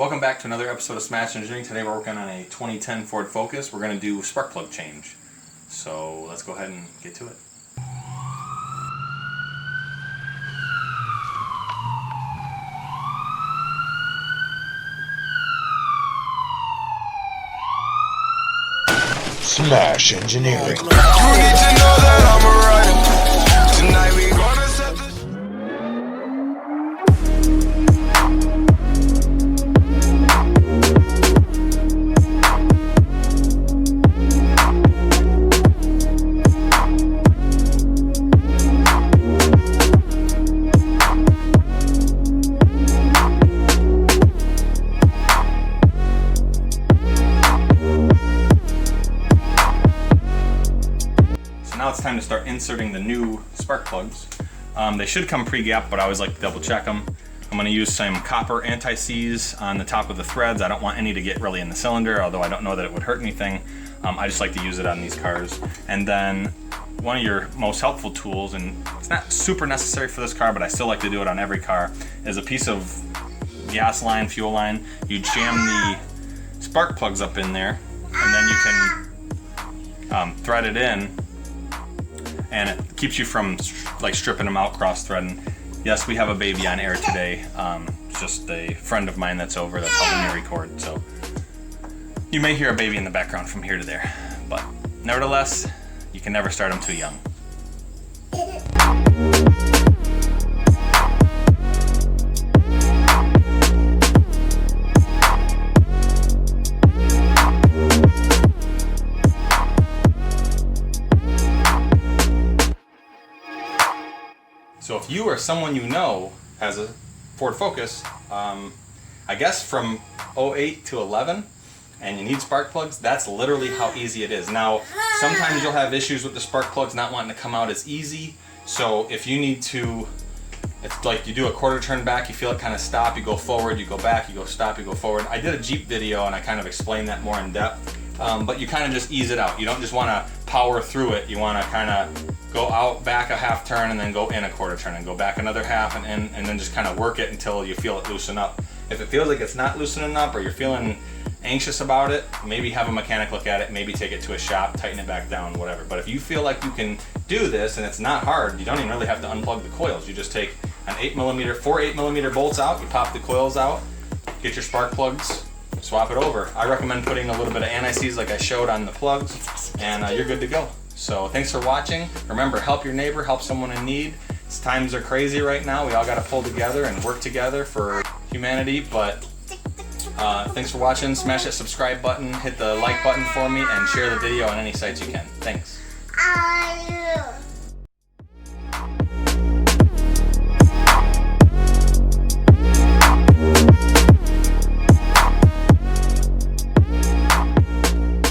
Welcome back to another episode of Smash Engineering. Today we're working on a 2010 Ford Focus. We're going to do spark plug change. So let's go ahead and get to it. Smash Engineering. You need to know that I'm a rider. Tonight we gonna set the Now it's time to start inserting the new spark plugs. They should come pre-gapped, but I always like to double check them. I'm going to use some copper anti-seize on the top of the threads. I don't want any to get really in the cylinder, although I don't know that it would hurt anything. I just like to use it on these cars. And then one of your most helpful tools, and it's not super necessary for this car, but I still like to do it on every car, is a piece of gas line, fuel line. You jam the spark plugs up in there, and then you can thread it in, and it keeps you from like stripping them out, cross-threading. Yes, we have a baby on air today. Just a friend of mine that's over that's helping me record, so you may hear a baby in the background from here to there. But nevertheless, you can never start them too young. So if you or someone you know has a Ford Focus, I guess from 08 to 11, and you need spark plugs, that's literally how easy it is. Now, sometimes you'll have issues with the spark plugs not wanting to come out as easy. So if you need to, it's like you do a quarter turn back, you feel it kind of stop, you go forward, you go back, you go stop, you go forward. I did a Jeep video and I kind of explained that more in depth. But you kind of just ease it out. You don't just want to power through it. You want to kind of go out, back a half turn, and then go in a quarter turn, and go back another half, and in, and then just kind of work it until you feel it loosen up. If it feels like it's not loosening up, or you're feeling anxious about it, maybe have a mechanic look at it, maybe take it to a shop, tighten it back down, whatever. But if you feel like you can do this, and it's not hard, you don't even really have to unplug the coils. You just take an 4 8mm bolts out, you pop the coils out, get your spark plugs, swap it over. I recommend putting a little bit of anti-seize like I showed on the plugs, and you're good to go. So thanks for watching. Remember, help your neighbor, help someone in need. Times are crazy right now. We all got to pull together and work together for humanity. But thanks for watching. Smash that subscribe button, hit the like button for me, and share the video on any sites you can. Thanks.